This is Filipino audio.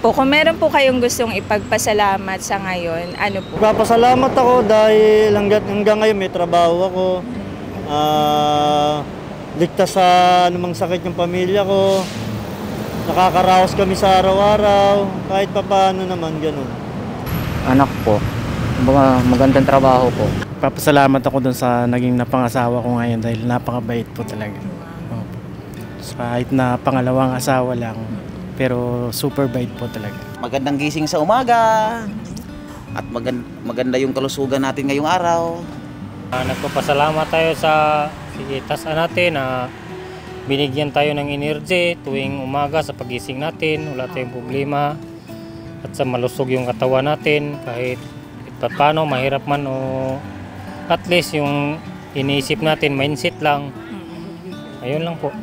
Po, kung meron po kayong gustong ipagpasalamat sa ngayon, ano po? Papasalamat ako dahil hanggang ngayon may trabaho ako. Ligtas sa anumang sakit yung pamilya ko. Nakakaraos kami sa araw-araw. Kahit papaano naman, ganun. Anak po, magandang trabaho po. Papasalamat ako dun sa naging napangasawa ko ngayon dahil napakabait po talaga. So, kahit na pangalawang asawa lang, pero super bait po talaga. Magandang gising sa umaga at maganda yung kalusugan natin ngayong araw. Nagpapasalamat tayo sa tasan natin na binigyan tayo ng energy tuwing umaga sa pagising natin, wala tayong problema at sa malusog yung katawan natin kahit paano mahirap man o at least yung iniisip natin mindset lang. Ayun lang po.